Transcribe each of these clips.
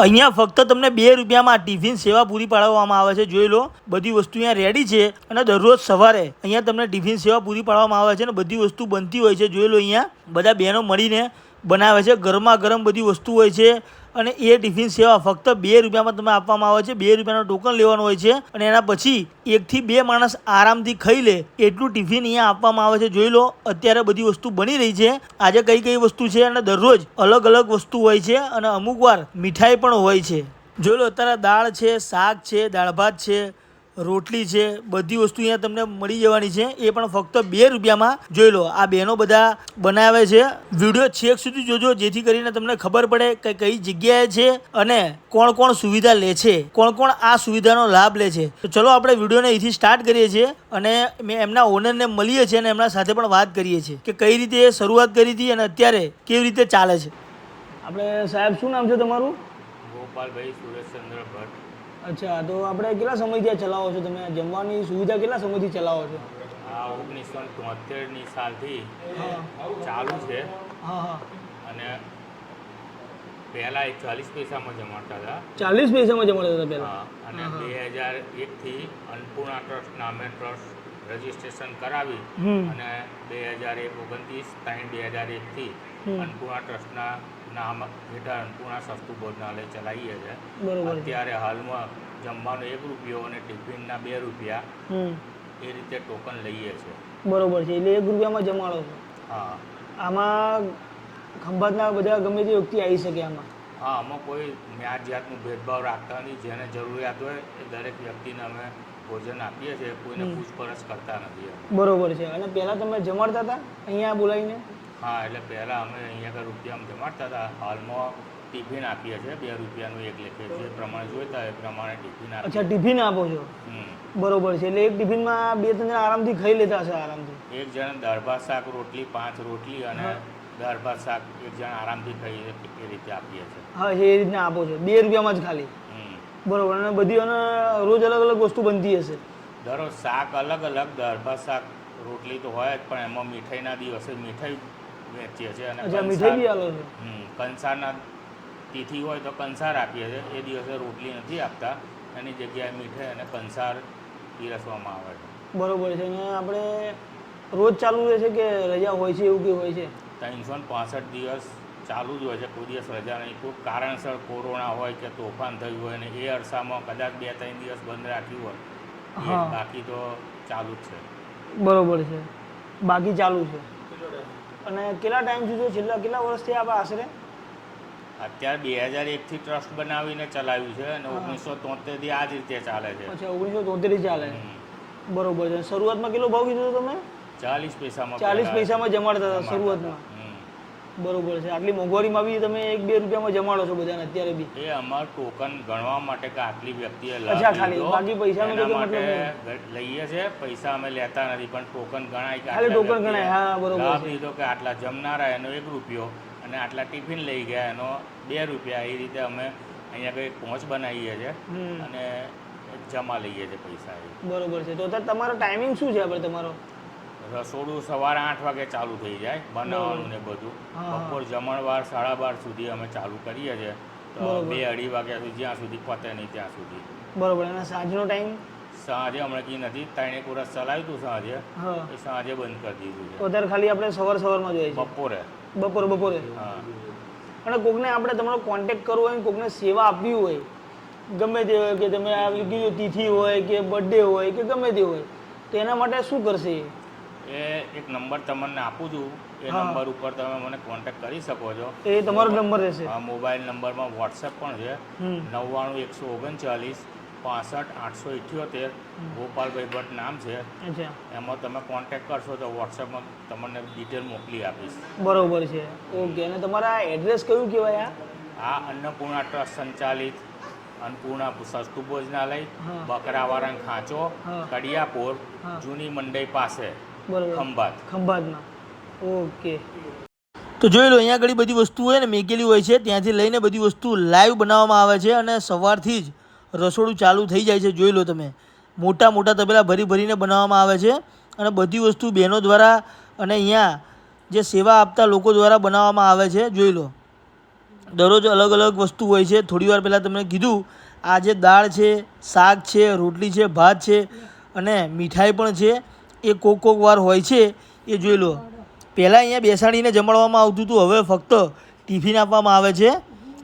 અહીંયા ફક્ત તમને 2 રૂપિયામાં ટિફિન સેવા પૂરી પાડવામાં આવે છે। જોઈ લો, બધી વસ્તુ અહીંયા રેડી છે અને દરરોજ સવારે અહીંયા તમને ટિફિન સેવા પૂરી પાડવામાં આવે છે અને બધી વસ્તુ બનતી હોય છે। જોઈ લો, અહીંયા બધા બહેનો મળીને બનાવે છે, ગરમા ગરમ બધી વસ્તુ હોય છે અને એ ટિફિન સેવા ફક્ત 2 રૂપિયામાં તમને આપવામાં આવે છે। 2 રૂપિયાનો ટોકન લેવાનું હોય છે અને એના પછી 1 થી 2 માણસ આરામથી ખાઈ લે એટલું ટિફિન અહીંયા આપવામાં આવે છે। જોઈ લો, અત્યારે બધી વસ્તુ બની રહી છે, આજે કઈ કઈ વસ્તુ છે અને દરરોજ અલગ અલગ વસ્તુ હોય છે અને અમુક વાર મીઠાઈ પણ હોય છે। જોઈ લો, અત્યારે દાળ છે, શાક છે, દાળ ભાત છે, રોટલી છે, બધી વસ્તુ અહીંયા તમને મળી જવાની છે, એ પણ ફક્ત 2 રૂપિયામાં। જોઈ લો, આ બહેનો બધા બનાવે છે। વિડીયો છેક સુધી જોજો જેથી કરીને તમને ખબર પડે કે કઈ જગ્યાએ છે અને કોણ કોણ સુવિધા લે છે, કોણ કોણ આ સુવિધાનો લાભ લે છે। તો ચલો આપણે વિડીયોને અહીંથી સ્ટાર્ટ કરીએ છીએ અને મેં એમના ઓનરને મળીએ છીએ અને એમના સાથે પણ વાત કરીએ છીએ કે કઈ રીતે શરૂઆત કરી હતી અને અત્યારે કેવી રીતે ચાલે છે। આપણે સાહેબ, શું નામ છે તમારું? ગોપાલભાઈ સુરેશચંદ્ર ભટ્ટ। અચ્છા, તો આપણે કેટલા સમયથી આ ચલાવો છો તમે? જમવાની સુવિધા કેટલા સમયથી ચલાવો છો? આ 1973ની સાલથી ચાલુ છે। હા હા। અને પહેલા એ 40 પૈસામાં જમાડતા હતા। 40 પૈસામાં જમાડતા હતા પહેલા? હા। અને 2001થી અન્નપૂર્ણા ટ્રસ્ટ નામે ટ્રસ્ટ રજીસ્ટ્રેશન કરાવી અને 2029/3/2001થી અન્નપૂર્ણા ટ્રસ્ટના નામ હેઠળ અન્નપૂર્ણા સસ્તું ભોજનાલય ચલાવીએ છીએ। અત્યારે હાલમાં જમવાનો 1 રૂપિયો અને ટિફિનના 2 રૂપિયા એ રીતે ટોકન લઈએ છીએ। બરોબર છે, એટલે 1 રૂપિયામાં જમાડો છો? હા। આમાં ખંભાતના બધા ગમે તે વ્યક્તિ આવી શકે આમાં? હા, આમાં કોઈ જાતનું ભેદભાવ રાખતા નથી। જેને જરૂરિયાત હોય એ દરેક વ્યક્તિને અમે ભોજન આપીએ છીએ, કોઈને પૂછપરછ કરતા નથી। બરોબર છે। અને પહેલાં તમે જમાડતા હતા અહીંયા બોલાવીને? હા, એટલે પહેલાં અમે અહીંયા આગળ રૂપિયામાં જમાડતા હતા। હાલમાં ટિફિન આપીએ છીએ, 2 રૂપિયાનું 1 લેખે, જે પ્રમાણે જોઈતા હોય એ પ્રમાણે ટિફિન આપીએ। અચ્છા, ટિફિન આપો છો? બરોબર છે, એટલે એક ટિફિનમાં 2-3 જણા આરામથી ખાઈ લેતા હશે? આરામથી એક જણ દાળ ભાત શાક રોટલી, 5 રોટલી અને દાળ ભાત શાક એક જણ આરામથી ખાઈ એ રીતે આપીએ છીએ। હા, એ રીતના આપો છો 2 રૂપિયામાં જ ખાલી? બરોબર। અને બધી અને રોજ અલગ અલગ વસ્તુ બનતી હશે? દરરોજ શાક અલગ અલગ, દાળ ભાત શાક રોટલી તો હોય જ, પણ એમાં મીઠાઈના દિવસે મીઠાઈ વેચીએ છીએ। અને મીઠાઈ બી આલો છો? કંસારના તિથિ હોય તો કંસાર આપીએ છીએ, એ દિવસે રોટલી નથી આપતા, એની જગ્યાએ મીઠાઈ અને કંસાર પીરસવામાં આવે છે। બરોબર છે। અને આપણે રોજ ચાલુ રહે છે કે રજા હોય છે, એવું કંઈ હોય છે? 365 દિવસ ચાલુ જ હોય છે, કોઈ દિવસ રજા નહીં। કોઈ કારણસર કોરોના હોય કે તોફાન થયું હોય ને એ અરસામાં કદાચ 2-3 દિવસ બંધ રાખ્યું હોય, બાકી તો ચાલુ જ છે। બરોબર છે, બાકી ચાલુ છે। અને કેટલા ટાઈમ સુધી, છેલ્લા કેટલા વર્ષથી આપણે આશરે? અત્યારે 2001થી ટ્રસ્ટ બનાવીને ચલાવ્યું છે અને 1973થી આ જ રીતે ચાલે છે। અચ્છા, 1973થી ચાલે? બરોબર છે। શરૂઆતમાં કેટલો ભાવ કીધો તમે? 40 પૈસામાં? 40 પૈસામાં જમાડતા હતા શરૂઆતમાં? બરોબર છે। આટલી મોંઘવારીમાં બી તમે 1-2 રૂપિયામાં જમાડો છો બધાને અત્યારે બી? એ અમારું ટોકન ગણવા માટે કે આટલી વ્યક્તિએ બાકી પૈસાનો માટે લઈએ છીએ, પૈસા અમે લેતા નથી, પણ ટોકન ગણાય કે ખાલી ટોકન ગણાય? હા, બરોબર। લાભ લીધો કે આટલા જમનારા એનો 1 રૂપિયો અને આટલા ટિફિન લઈ ગયા એનો 2 રૂપિયા, એ રીતે અમે અહીંયા કંઈ પહોંચ બનાવીએ છીએ અને જમા લઈએ છીએ પૈસા। બરોબર છે। તો અત્યારે તમારો ટાઈમિંગ શું છે? આપણે તમારો રસોડું સવારે 8 વાગે ચાલુ થઈ જાય બનાવવાનું ને બધું, બપોર જમણવાર 12:30 સુધી અમે ચાલુ કરીએ છીએ, તો 2-2:30 વાગ્યા સુધી, જ્યાં સુધી પતે નહીં ત્યાં સુધી। બરોબર। અને સાંજનો ટાઈમ? સાંજે હમણાં કી નથી, 3 વર્ષ ચલાવ્યું હતું સાંજે, એ સાંજે બંધ કરી દીધું છે। તો અત્યારે ખાલી આપણે સવારમાં જોઈએ છે? બપોરે? હા। અને કોકને આપણે તમારો કોન્ટેક્ટ કરવો હોય, કોકને સેવા આપવી હોય, ગમે તે હોય, કે તમે આવી કીધું તિથિ હોય કે બર્થડે હોય કે ગમે તે હોય, તો એના માટે શું કરશે? એ એક નંબર તમને આપું છું, એ નંબર ઉપર તમે મને કોન્ટેક્ટ કરી શકો છો। એ તમારો નંબર રહેશે? હા, મોબાઈલ નંબરમાં વોટ્સએપ પણ છે, 99-139-65-878, ગોપાલભાઈ ભટ્ટ નામ છે। એમાં તમે કોન્ટેક્ટ કરશો તો વોટ્સએપમાં તમને ડિટેલ મોકલી આપીશ। બરોબર છે, ઓકે। અને તમારા એડ્રેસ કયું કહેવાય? આ અન્નપૂર્ણા ટ્રસ્ટ સંચાલિત અન્નપૂર્ણા સસ્તું ભોજનાલય, બકરાવાળા ખાંચો, કડિયાપોર, જૂની મંડઈ પાસે, ખંભાતમાં। ઓકે। તો જોઈ લો, અહીંયા આગળ બધી વસ્તુ હોય ને મેકેલી હોય છે, ત્યાંથી લઈને બધી વસ્તુ લાઈવ બનાવવામાં આવે છે અને સવારથી જ રસોડું ચાલુ થઈ જાય છે। જોઈ લો તમે, મોટા મોટા તપેલા ભરીને બનાવવામાં આવે છે અને બધી વસ્તુ બહેનો દ્વારા અને અહીંયા જે સેવા આપતા લોકો દ્વારા બનાવવામાં આવે છે। જોઈ લો, દરરોજ અલગ અલગ વસ્તુ હોય છે. થોડી વાર પહેલાં તમને કીધું આ જે દાળ છે, શાક છે, રોટલી છે, ભાત છે અને મીઠાઈ પણ છે, એ કોક વાર હોય છે. એ જોઈ લો. પહેલાં અહીંયા બેસાડીને જમાડવામાં આવતું હતું, હવે ફક્ત ટિફિન આપવામાં આવે છે.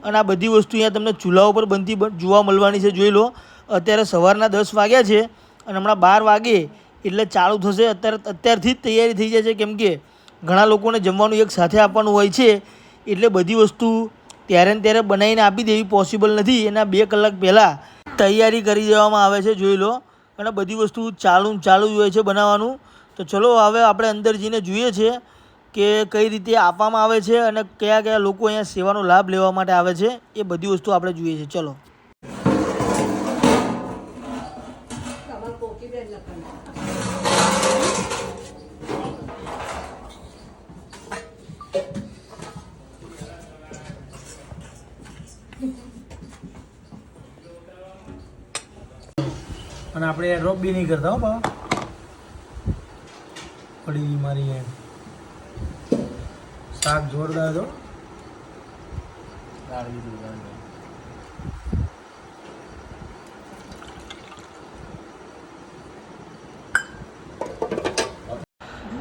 અને આ બધી વસ્તુ અહીંયા તમને ચૂલા ઉપર બનતી જોવા મળવાની છે. જોઈ લો, અત્યારે સવારના 10 વાગ્યા છે અને હમણાં 12 વાગે એટલે ચાલુ થશે. અત્યારથી જ તૈયારી થઈ જાય છે, કેમ કે ઘણા લોકોને જમવાનું એક સાથે આપવાનું હોય છે, એટલે બધી વસ્તુ ત્યારે ને ત્યારે બનાવીને આપી દેવી પોસિબલ નથી. એના 2 કલાક પહેલાં તૈયારી કરી દેવામાં આવે છે. જોઈ લો, અને બધી વસ્તુ ચાલુ જ હોય છે બનાવવાનું. તો ચલો હવે આપણે અંદર જઈને જોઈએ છીએ કે કઈ રીતે આપવામાં આવે છે અને કયા કયા લોકો અહીંયા સેવાનો લાભ લેવા માટે આવે છે. એ બધી વસ્તુ આપણે જોઈએ છીએ. ચલો. અને આપણે એડ્રોપ બી નહીં કરતા હો બા, પડી મારી એમ શાક જોરદાર હતો.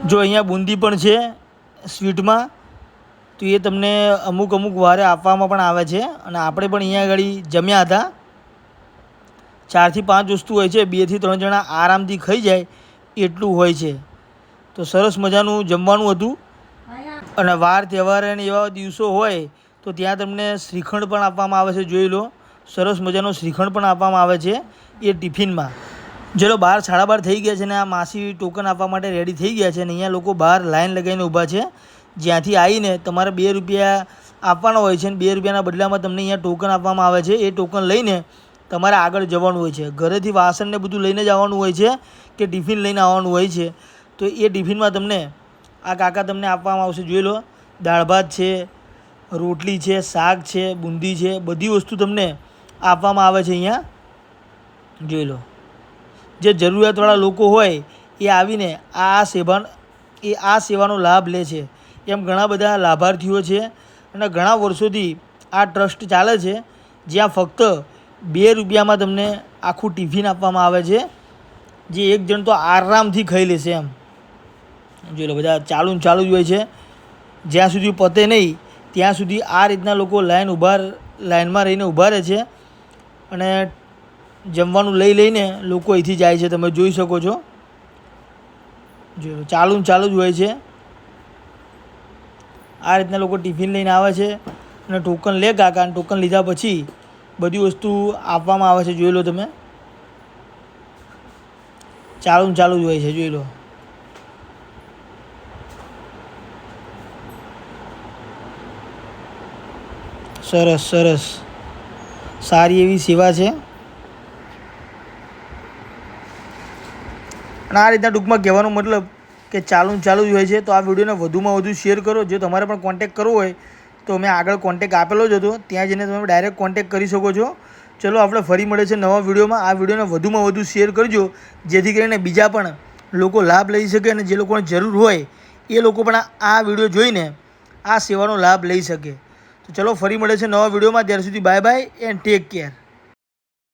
જો અહીંયા બુંદી પણ છે સ્વીટમાં, તો એ તમને અમુક વારે આપવામાં પણ આવે છે. અને આપણે પણ અહીંયા આગળ જમ્યા હતા. 4 થી 5 વસ્તુ હોય છે, 2 થી 3 જણા આરામથી ખાઈ જાય એટલું હોય છે. તો સરસ મજાનું જમવાનું હતું. અને વાર તહેવાર અને એવા દિવસો હોય તો ત્યાં તમને શ્રીખંડ પણ આપવામાં આવે છે. જોઈ લો, સરસ મજાનો શ્રીખંડ પણ આપવામાં આવે છે એ ટિફિનમાં. ચલો, 12 સાડા 12 થઈ ગયા છે ને આ માસી ટોકન આપવા માટે રેડી થઈ ગયા છે. અને અહીંયા લોકો બહાર લાઈન લગાવીને ઊભા છે, જ્યાંથી આવીને તમારે 2 રૂપિયા આપવાના હોય છે અને 2 રૂપિયાના બદલામાં તમને અહીંયા ટોકન આપવામાં આવે છે. એ ટોકન લઈને તમારે આગળ જવાનું હોય છે. ઘરેથી વાસણને બધું લઈને જ આવવાનું હોય છે કે ટિફિન લઈને આવવાનું હોય છે. તો એ ટિફિનમાં તમને આ કાકા તમને આપવામાં આવશે. જોઈ લો, દાળ ભાત છે, રોટલી છે, શાક છે, બુંદી છે, બધી વસ્તુ તમને આપવામાં આવે છે અહીંયા. જોઈ લો, જે જરૂરિયાતવાળા લોકો હોય એ આવીને આ સેવાનો લાભ લે છે. એમ ઘણા બધા લાભાર્થીઓ છે અને ઘણા વર્ષોથી આ ટ્રસ્ટ ચાલે છે, જ્યાં ફક્ત 2 રૂપિયામાં તમને આખું ટિફિન આપવામાં આવે છે, જે એક જણ તો આરામથી ખાઈ લેશે એમ. જોઈ લો, બધા ચાલુ જ હોય છે. જ્યાં સુધી પતે નહીં ત્યાં સુધી આ રીતના લોકો લાઈનમાં રહીને ઊભા રહે છે અને જમવાનું લઈને લોકો અહીંથી જાય છે. તમે જોઈ શકો છો. જોઈ લો, ચાલુ જ હોય છે. આ રીતના લોકો ટિફિન લઈને આવે છે અને ટોકન લે કાકા, અને ટોકન લીધા પછી બધી વસ્તુ આપવામાં આવે છે. જોઈ લો તમે, ચાલુ જ હોય છે. જોઈ લો, સરસ સારી એવી સેવા છે. અને આ રીતના ટૂંકમાં કહેવાનો મતલબ કે ચાલુ જ હોય છે. તો આ વિડીયોને વધુમાં વધુ શેર કરો. જો તમારે પણ કોન્ટેક કરવો હોય તો મેં આગળ કોન્ટેક આપેલો જ હતો, ત્યાં જઈને તમે ડાયરેક્ટ કોન્ટેક કરી શકો છો. ચલો, આપણે ફરી મળે છે નવા વિડીયોમાં. આ વિડીયોને વધુમાં વધુ શેર કરજો, જેથી કરીને બીજા પણ લોકો લાભ લઈ શકે અને જે લોકોને જરૂર હોય એ લોકો પણ આ વિડીયો જોઈને આ સેવાનો લાભ લઈ શકે. તો ચલો, ફરી મળે છે નવા વિડીયોમાં. ત્યાર સુધી બાય એન્ડ ટેક કેર.